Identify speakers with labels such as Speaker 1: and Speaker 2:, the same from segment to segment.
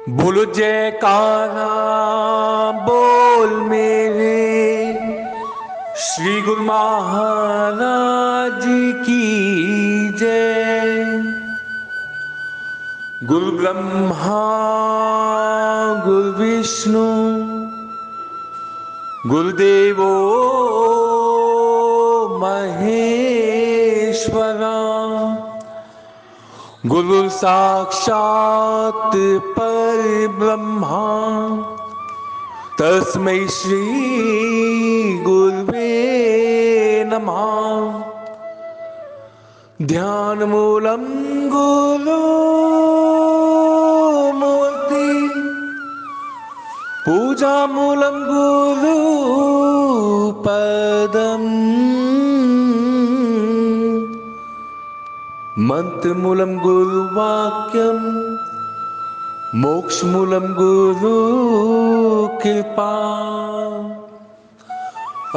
Speaker 1: बोलो जयकारा बोल मेरे श्री गुरु महाराज की जय। गुरु ब्रह्मा गुरु विष्णु गुरुदेवो महेश्वरा गुरु साक्षात पर ब्रह्मा तस्मै श्री गुरुवे नमः। ध्यान मूलम गुरु मूर्ति पूजा मूलम गुरु पदम मंत्र मूलम गुरु वाक्यम मोक्ष मूलम गुरु कृपा।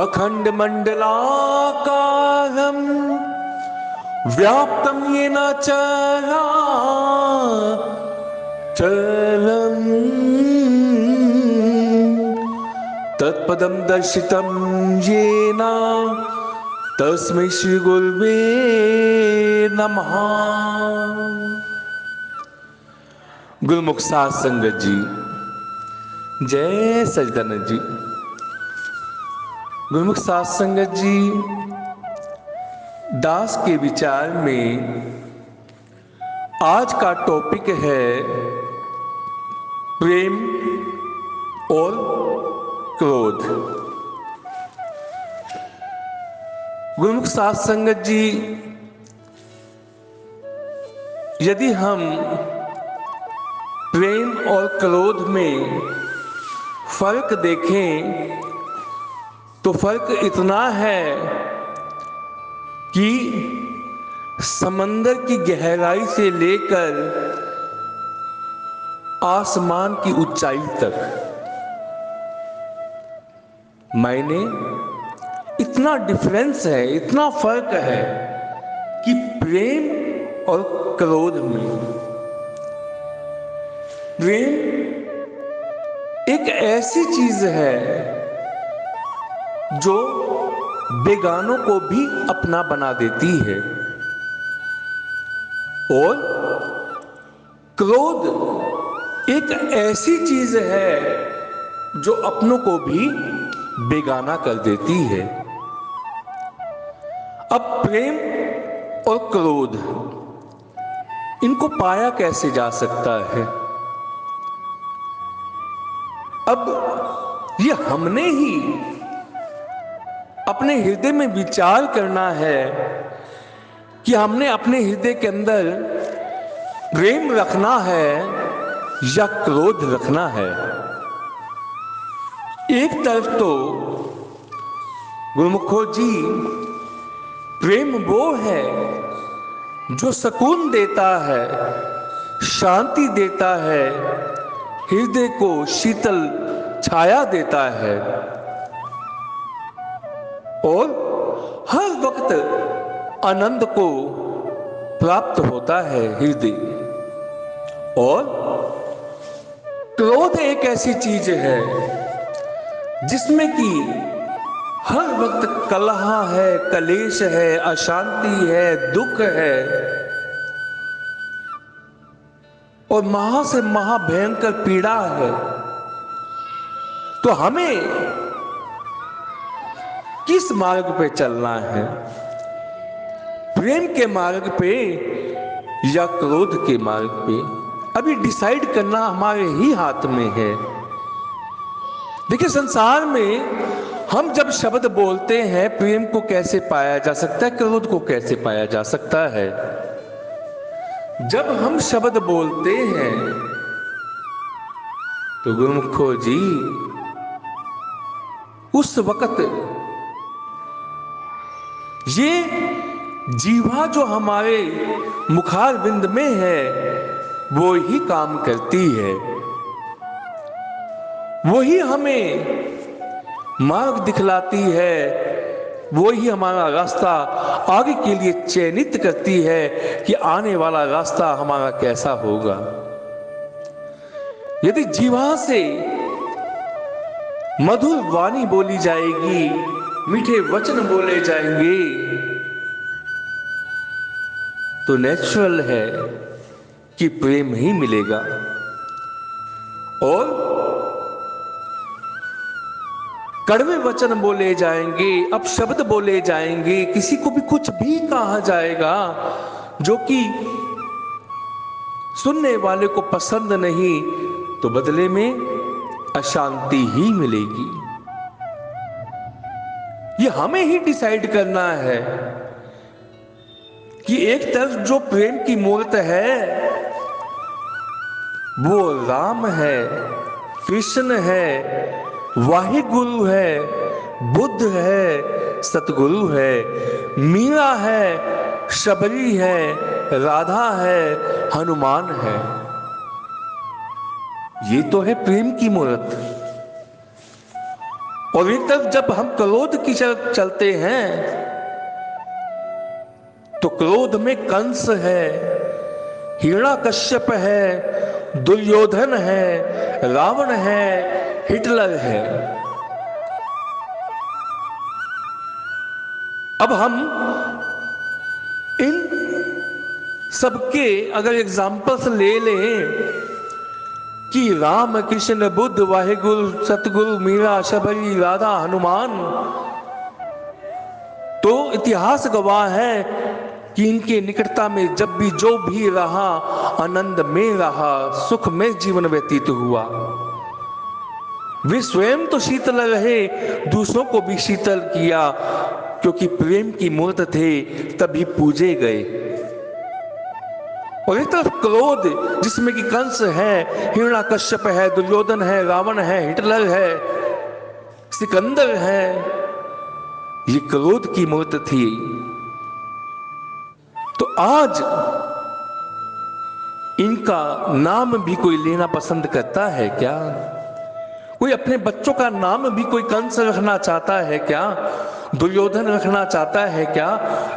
Speaker 1: अखंड मंडलाकारं व्याप्तं येन चराचरं तत्पदं दर्शितं येन तस्मै श्री गुरुवे नमः। गुरुमुख साध संगत जी, जय सच्चिदानंद जी। गुरुमुख साध संगत जी, दास के विचार में आज का टॉपिक है प्रेम और क्रोध। गुरुमुख साध संगत जी, यदि हम प्रेम और क्रोध में फर्क देखें तो फर्क इतना है कि समंदर की गहराई से लेकर आसमान की ऊंचाई तक मायने इतना डिफरेंस है, इतना फर्क है कि प्रेम और क्रोध में। प्रेम एक ऐसी चीज है जो बेगानों को भी अपना बना देती है और क्रोध एक ऐसी चीज है जो अपनों को भी बेगाना कर देती है। अब प्रेम और क्रोध इनको पाया कैसे जा सकता है? अब ये हमने ही अपने हृदय में विचार करना है कि हमने अपने हृदय के अंदर प्रेम रखना है या क्रोध रखना है। एक तरफ तो गुरुमुखो जी, प्रेम वो है जो सुकून देता है, शांति देता है, हृदय को शीतल छाया देता है और हर वक्त आनंद को प्राप्त होता है हृदय। और क्रोध एक ऐसी चीज है जिसमें कि हर वक्त कलह है, कलेश है, अशांति है, दुख है और महा से महा भयंकर पीड़ा है। तो हमें किस मार्ग पे चलना है? प्रेम के मार्ग पे या क्रोध के मार्ग पे? अभी डिसाइड करना हमारे ही हाथ में है। देखिए, संसार में हम जब शब्द बोलते हैं, प्रेम को कैसे पाया जा सकता है, क्रोध को कैसे पाया जा सकता है? जब हम शब्द बोलते हैं तो गुरुमुखो जी, उस वक्त ये जीवा जो हमारे मुखारविंद में है वो ही काम करती है, वो ही हमें मार्ग दिखलाती है, वो ही हमारा रास्ता आगे के लिए चयनित करती है कि आने वाला रास्ता हमारा कैसा होगा। यदि जीवा से मधुर वाणी बोली जाएगी, मीठे वचन बोले जाएंगे, तो नेचुरल है कि प्रेम ही मिलेगा। और कड़वे वचन बोले जाएंगे, अपशब्द बोले जाएंगे, किसी को भी कुछ भी कहा जाएगा जो कि सुनने वाले को पसंद नहीं, तो बदले में अशांति ही मिलेगी। ये हमें ही डिसाइड करना है कि एक तरफ जो प्रेम की मूर्त है वो राम है, कृष्ण है, वाहिगुरु है, बुद्ध है, सतगुरु है, मीरा है, शबरी है, राधा है, हनुमान है। ये तो है प्रेम की मूर्त। और एक तरफ जब हम क्रोध की तरफ चलते हैं तो क्रोध में कंस है, हिरण्याकश्यप है, दुर्योधन है, रावण है, हिटलर है। अब हम इन सबके अगर एग्जाम्पल्स ले लें कि राम, कृष्ण, बुद्ध, वाहिगुरु, सतगुरु, मीरा, शबरी, राधा, हनुमान, तो इतिहास गवाह है कि इनके निकटता में जब भी जो भी रहा, आनंद में रहा, सुख में जीवन व्यतीत हुआ। वे स्वयं तो शीतल रहे, दूसरों को भी शीतल किया, क्योंकि प्रेम की मूर्त थे तभी पूजे गए। और एक तरफ क्रोध जिसमें कि कंस है, हिरण्याकश्यप है, दुर्योधन है, रावण है, हिटलर है, सिकंदर है, ये क्रोध की मूर्त थी। तो आज इनका नाम भी कोई लेना पसंद करता है क्या? कोई अपने बच्चों का नाम भी कोई कंस रखना चाहता है क्या? दुर्योधन रखना चाहता है क्या?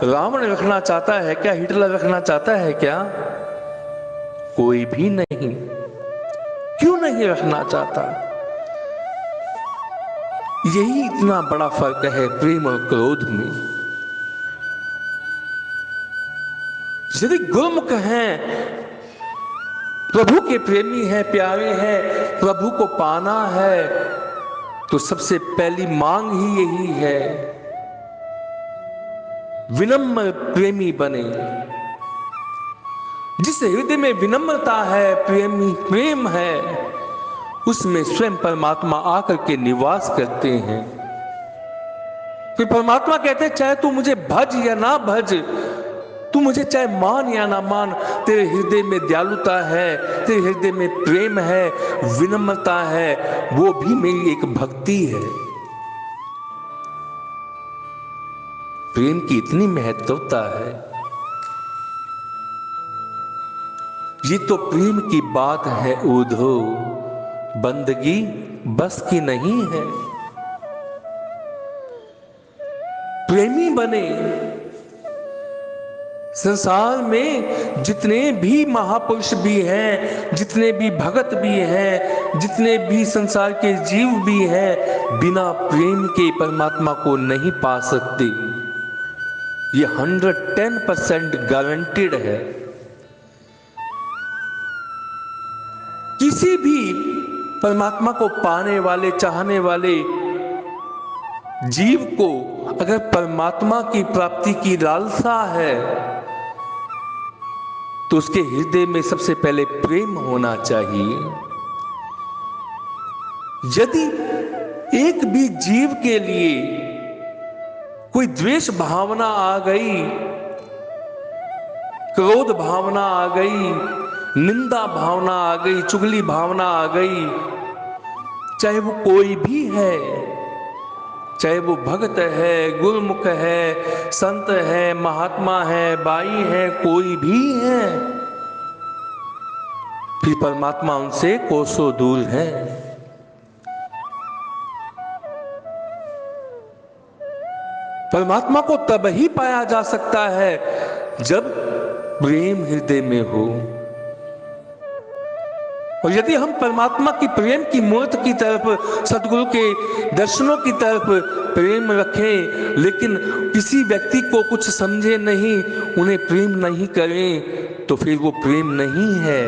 Speaker 1: रावण रखना चाहता है क्या? हिटलर रखना चाहता है क्या? कोई भी नहीं। क्यों नहीं रखना चाहता? यही इतना बड़ा फर्क है प्रेम और क्रोध में। यदि गुरुमुख हैं, प्रभु के प्रेमी हैं, प्यारे हैं, प्रभु को पाना है, तो सबसे पहली मांग ही यही है, विनम्र प्रेमी बने। जिस हृदय में विनम्रता है, प्रेम है, उसमें स्वयं परमात्मा आकर के निवास करते हैं। फिर परमात्मा कहते हैं, चाहे तू मुझे भज या ना भज, तू मुझे चाहे मान या ना मान, तेरे हृदय में दयालुता है, तेरे हृदय में प्रेम है, विनम्रता है, वो भी मेरी एक भक्ति है। प्रेम की इतनी महत्वता है। ये तो प्रेम की बात है उधो, बंदगी बस की नहीं है। प्रेमी बने। संसार में जितने भी महापुरुष भी हैं, जितने भी भगत भी हैं, जितने भी संसार के जीव भी हैं, बिना प्रेम के परमात्मा को नहीं पा सकते। ये 110% गारंटेड है। किसी भी परमात्मा को पाने वाले, चाहने वाले जीव को अगर परमात्मा की प्राप्ति की लालसा है तो उसके हृदय में सबसे पहले प्रेम होना चाहिए। यदि एक भी जीव के लिए कोई द्वेष भावना आ गई, क्रोध भावना आ गई, निंदा भावना आ गई, चुगली भावना आ गई, चाहे वो कोई भी है, चाहे वो भक्त है, गुरुमुख है, संत है, महात्मा है, बाई है, कोई भी है, फिर परमात्मा उनसे कोसों दूर है। परमात्मा को तब ही पाया जा सकता है जब प्रेम हृदय में हो। और यदि हम परमात्मा की प्रेम की मूर्त की तरफ, सदगुरु के दर्शनों की तरफ प्रेम रखें, लेकिन किसी व्यक्ति को कुछ समझे नहीं, उन्हें प्रेम नहीं करें, तो फिर वो प्रेम नहीं है,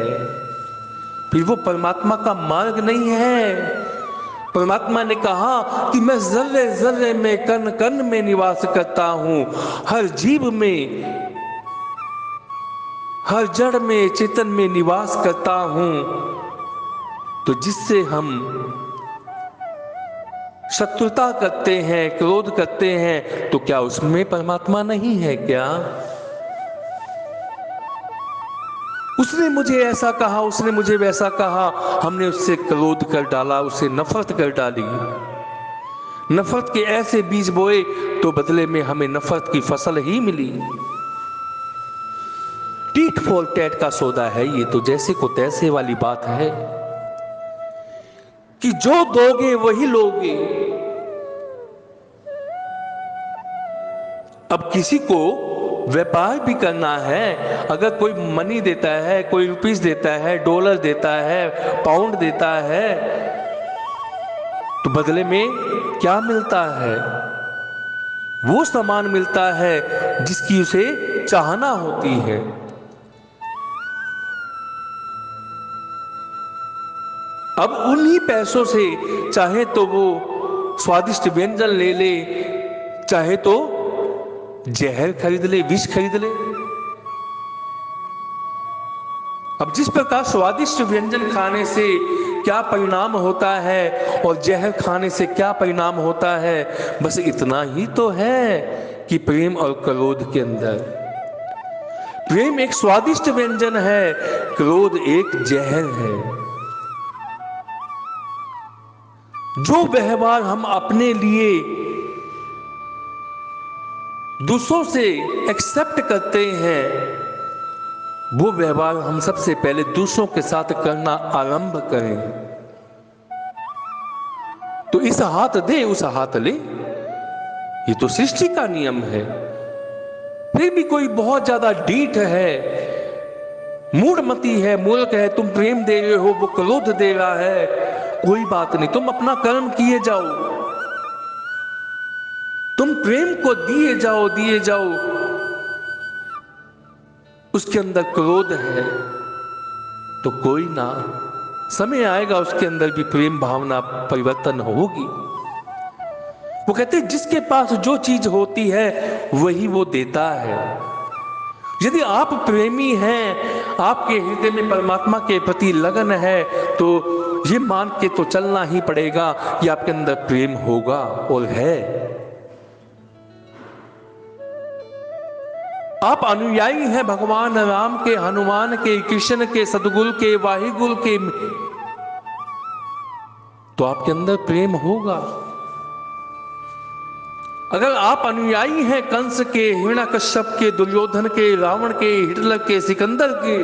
Speaker 1: फिर वो परमात्मा का मार्ग नहीं है। परमात्मा ने कहा कि मैं जर्रे जर्रे में, कण कण में निवास करता हूं, हर जीव में, हर जड़ में, चेतन में निवास करता हूं। तो जिससे हम शत्रुता करते हैं, क्रोध करते हैं, तो क्या उसमें परमात्मा नहीं है क्या? उसने मुझे ऐसा कहा, उसने मुझे वैसा कहा, हमने उससे क्रोध कर डाला, उससे नफरत कर डाली, नफरत के ऐसे बीज बोए तो बदले में हमें नफरत की फसल ही मिली। टीट फॉर टैट का सौदा है ये तो, जैसे को तैसे वाली बात है कि जो दोगे वही लोगे। अब किसी को व्यापार भी करना है, अगर कोई मनी देता है, कोई रुपीस देता है, डॉलर देता है, पाउंड देता है, तो बदले में क्या मिलता है? वो सामान मिलता है जिसकी उसे चाहना होती है। अब उन्हीं पैसों से चाहे तो वो स्वादिष्ट व्यंजन ले ले, चाहे तो जहर खरीद ले, विष खरीद ले। अब जिस प्रकार स्वादिष्ट व्यंजन खाने से क्या परिणाम होता है और जहर खाने से क्या परिणाम होता है, बस इतना ही तो है कि प्रेम और क्रोध के अंदर, प्रेम एक स्वादिष्ट व्यंजन है, क्रोध एक जहर है। जो व्यवहार हम अपने लिए दूसरों से एक्सेप्ट करते हैं, वो व्यवहार हम सबसे पहले दूसरों के साथ करना आरंभ करें। तो इस हाथ दे उस हाथ ले, ये तो सृष्टि का नियम है। फिर भी कोई बहुत ज्यादा ढीठ है, मूढ़मती है, मूर्ख है, तुम प्रेम दे रहे हो, वो क्रोध दे रहा है, कोई बात नहीं, तुम अपना कर्म किए जाओ, तुम प्रेम को दिए जाओ, दिए जाओ। उसके अंदर क्रोध है तो कोई ना, समय आएगा उसके अंदर भी प्रेम भावना परिवर्तन होगी। वो कहते हैं जिसके पास जो चीज होती है वही वो देता है। यदि आप प्रेमी हैं, आपके हृदय में परमात्मा के प्रति लगन है, तो ये मान के तो चलना ही पड़ेगा कि आपके अंदर प्रेम होगा और है। आप अनुयायी हैं भगवान राम के, हनुमान के, कृष्ण के, सदगुरु के, वाहिगुरु के, तो आपके अंदर प्रेम होगा। अगर आप अनुयायी हैं कंस के, हिरण्यकश्यप के, दुर्योधन के, रावण के, हिटलर के, सिकंदर के,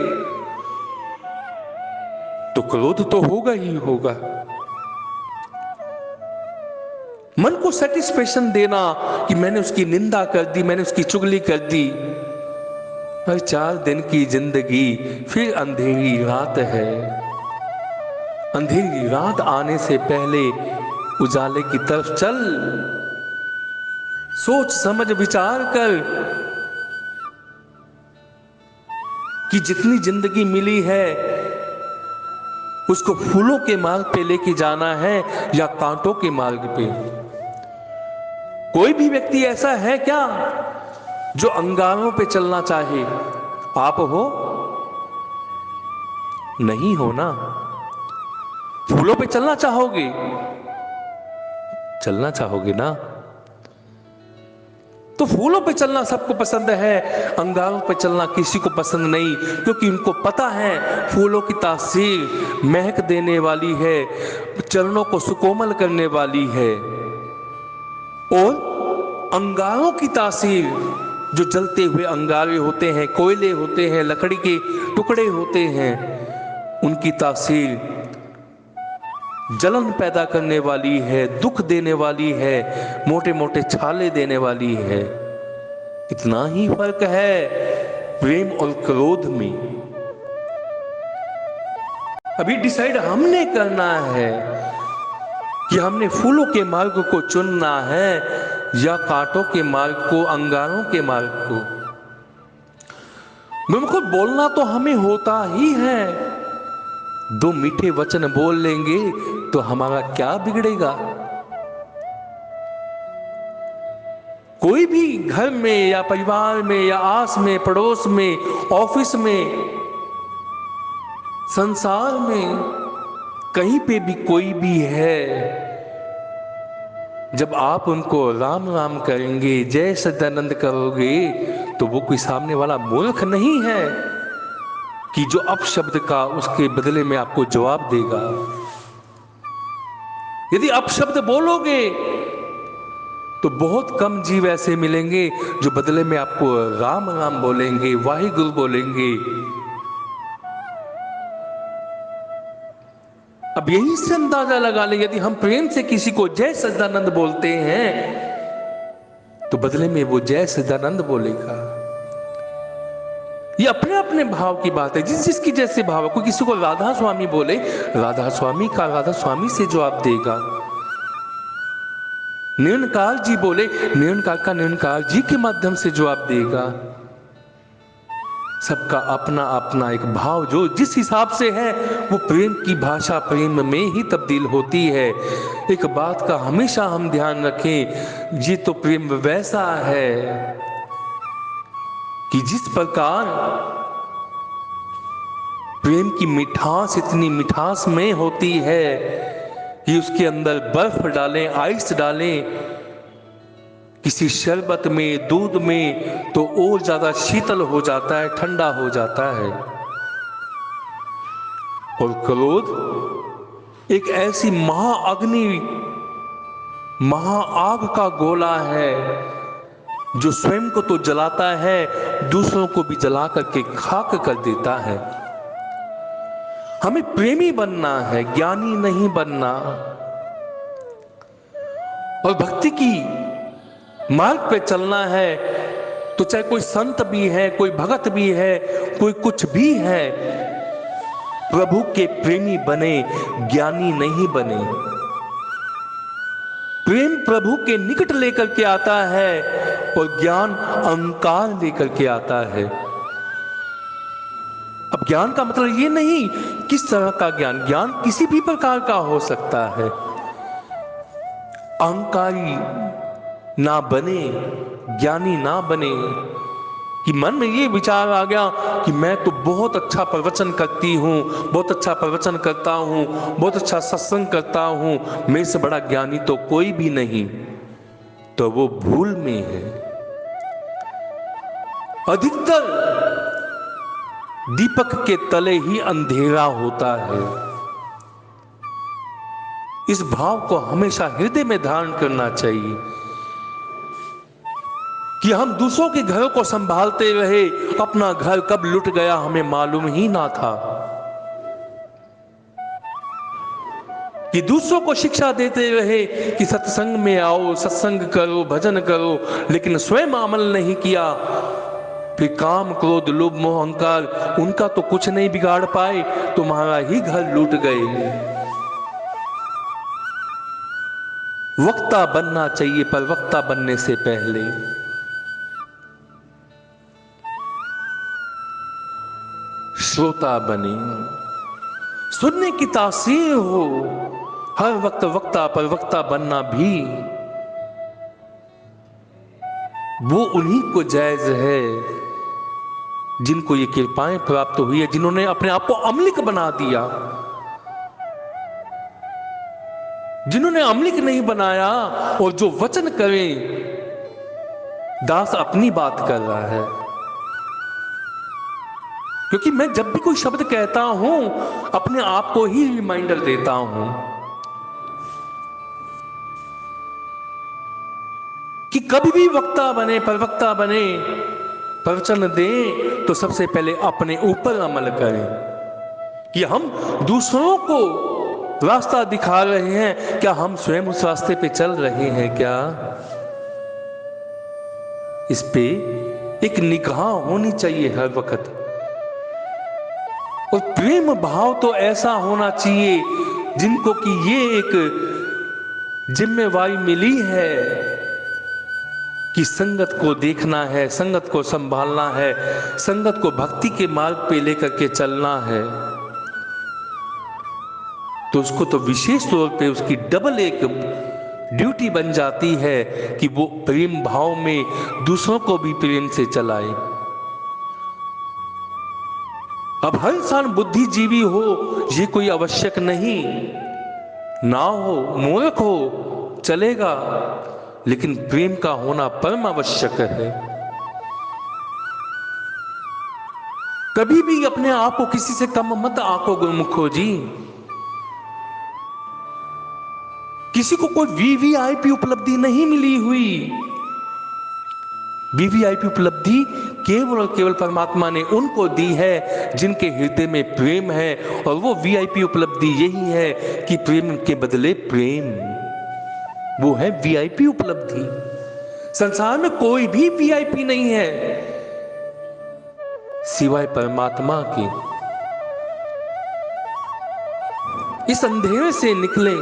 Speaker 1: तो क्रोध तो होगा ही होगा। मन को सेटिस्फेक्शन देना कि मैंने उसकी निंदा कर दी, मैंने उसकी चुगली कर दी। हर 4 दिन की जिंदगी फिर अंधेरी रात है। अंधेरी रात आने से पहले उजाले की तरफ चल, सोच समझ विचार कर कि जितनी जिंदगी मिली है उसको फूलों के मार्ग पे लेके जाना है या कांटों के मार्ग पे। कोई भी व्यक्ति ऐसा है क्या जो अंगारों पे चलना चाहे? आप हो? नहीं हो ना। फूलों पे चलना चाहोगे? चलना चाहोगे ना। तो फूलों पे चलना सबको पसंद है, अंगारों पे चलना किसी को पसंद नहीं, क्योंकि उनको पता है फूलों की तासीर महक देने वाली है, चरणों को सुकोमल करने वाली है, और अंगारों की तासीर जो जलते हुए अंगारे होते हैं, कोयले होते हैं, लकड़ी के टुकड़े होते हैं, उनकी तासीर जलन पैदा करने वाली है, दुख देने वाली है, मोटे मोटे छाले देने वाली है। इतना ही फर्क है प्रेम और क्रोध में। अभी डिसाइड हमने करना है कि हमने फूलों के मार्ग को चुनना है या कांटों के मार्ग को, अंगारों के मार्ग को। बिल्कुल बोलना तो हमें होता ही है, दो मीठे वचन बोल लेंगे तो हमारा क्या बिगड़ेगा। कोई भी घर में या परिवार में या आस में, पड़ोस में, ऑफिस में, संसार में, कहीं पे भी कोई भी है, जब आप उनको राम राम करेंगे, जय सच्चिदानंद करोगे, तो वो कोई सामने वाला मूर्ख नहीं है कि जो अपशब्द का उसके बदले में आपको जवाब देगा। यदि अपशब्द बोलोगे तो बहुत कम जीव ऐसे मिलेंगे जो बदले में आपको राम राम बोलेंगे, वाहिगुरु बोलेंगे। अब यही से अंदाजा लगा ले, यदि हम प्रेम से किसी को जय सच्चिदानंद बोलते हैं तो बदले में वो जय सच्चिदानंद बोलेगा। ये अपने अपने भाव की बात है, जिस जिसकी जैसे भाव है। कोई किसी को राधा स्वामी बोले, राधा स्वामी का राधा स्वामी से जवाब देगा। निरंकार जी बोले, निरंकार का निरंकार जी के माध्यम से जवाब देगा। सबका अपना अपना एक भाव जो जिस हिसाब से है, वो प्रेम की भाषा प्रेम में ही तब्दील होती है। एक बात का हमेशा हम ध्यान रखें, ये तो प्रेम वैसा है कि जिस प्रकार प्रेम की मिठास इतनी मिठास में होती है कि उसके अंदर बर्फ डालें, आइस डालें, किसी शरबत में, दूध में, तो और ज्यादा शीतल हो जाता है, ठंडा हो जाता है। और क्रोध एक ऐसी महाअग्नि, महाआग का गोला है जो स्वयं को तो जलाता है, दूसरों को भी जला करके खाक कर देता है। हमें प्रेमी बनना है, ज्ञानी नहीं बनना। और भक्ति की मार्ग पे चलना है तो चाहे कोई संत भी है, कोई भगत भी है, कोई कुछ भी है, प्रभु के प्रेमी बने, ज्ञानी नहीं बने। प्रेम प्रभु के निकट लेकर के आता है और ज्ञान अहंकार लेकर के आता है। अब ज्ञान का मतलब ये नहीं किस तरह का ज्ञान, ज्ञान किसी भी प्रकार का हो सकता है। अहंकारी ना बने, ज्ञानी ना बने कि मन में ये विचार आ गया कि मैं तो बहुत अच्छा प्रवचन करती हूँ, बहुत अच्छा प्रवचन करता हूँ, बहुत अच्छा सत्संग करता हूँ, मेरे से बड़ा ज्ञानी तो कोई भी नहीं, तो वो भूल में है। अधिकतर दीपक के तले ही अंधेरा होता है। इस भाव को हमेशा हृदय में धारण करना चाहिए कि हम दूसरों के घरों को संभालते रहे, अपना घर कब लुट गया हमें मालूम ही ना था। कि दूसरों को शिक्षा देते रहे कि सत्संग में आओ, सत्संग करो, भजन करो, लेकिन स्वयं अमल नहीं किया। फिर काम, क्रोध, लोभ, मोह, अहंकार, उनका तो कुछ नहीं बिगाड़ पाए, तुम्हारा ही घर लूट गए। वक्ता बनना चाहिए, पर वक्ता बनने से पहले श्रोता बने, सुनने की तासीर हो। हर वक्त वक्ता पर वक्ता बनना भी वो उन्हीं को जायज है जिनको ये कृपाएं प्राप्त हुई है, जिन्होंने अपने आप को अमलिक बना दिया। जिन्होंने अमलिक नहीं बनाया और जो वचन करे, दास अपनी बात कर रहा है। क्योंकि मैं जब भी कोई शब्द कहता हूं, अपने आप को ही रिमाइंडर देता हूं कि कभी भी वक्ता बने, प्रवक्ता बने, प्रवचन दें तो सबसे पहले अपने ऊपर अमल करें कि हम दूसरों को रास्ता दिखा रहे हैं, क्या हम स्वयं उस रास्ते पे चल रहे हैं क्या? इस पे एक निगाह होनी चाहिए हर वक्त और प्रेम भाव तो ऐसा होना चाहिए जिनको कि ये एक जिम्मेवारी मिली है कि संगत को देखना है, संगत को संभालना है, संगत को भक्ति के मार्ग पे लेकर के चलना है, तो उसको तो विशेष तौर पे उसकी डबल एक ड्यूटी बन जाती है कि वो प्रेम भाव में दूसरों को भी प्रेम से चलाए। अब हर इंसान बुद्धिजीवी हो ये कोई आवश्यक नहीं, ना हो, मूर्ख हो चलेगा, लेकिन प्रेम का होना परम आवश्यक है। कभी भी अपने आप को किसी से कम मत आंको गुरुमुखो जी। किसी को कोई वीवीआईपी उपलब्धि नहीं मिली हुई। वीवीआईपी उपलब्धि केवल और केवल परमात्मा ने उनको दी है जिनके हृदय में प्रेम है, और वो वीआईपी उपलब्धि यही है कि प्रेम के बदले प्रेम, वो है वीआईपी उपलब्धि। संसार में कोई भी वीआईपी नहीं है सिवाय परमात्मा के। इस अंधेरे से निकले,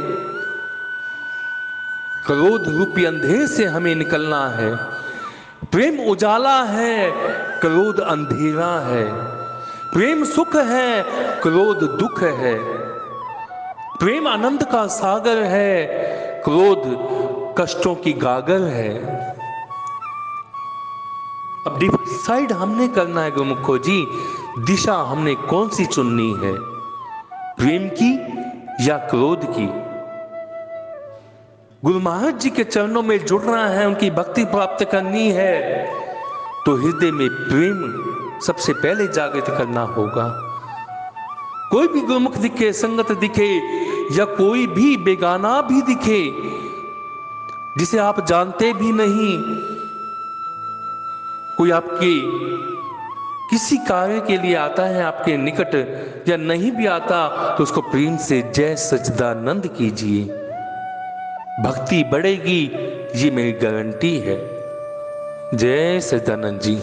Speaker 1: क्रोध रूपी अंधेरे से हमें निकलना है। प्रेम उजाला है, क्रोध अंधेरा है। प्रेम सुख है, क्रोध दुख है। प्रेम आनंद का सागर है, क्रोध कष्टों की गागर है। अब डिसाइड हमने करना है गुरुमुखो जी, दिशा हमने कौन सी चुननी है, प्रेम की या क्रोध की। गुरु महाराज जी के चरणों में जुड़ना है, उनकी भक्ति प्राप्त करनी है, तो हृदय में प्रेम सबसे पहले जागृत करना होगा। कोई भी गुरुमुख दिखे, संगत दिखे, या कोई भी बेगाना भी दिखे जिसे आप जानते भी नहीं, कोई आपके किसी कार्य के लिए आता है आपके निकट या नहीं भी आता, तो उसको प्रेम से जय सच्चिदानंद कीजिए। भक्ति बढ़ेगी, ये मेरी गारंटी है। जय सच्चिदानंद जी।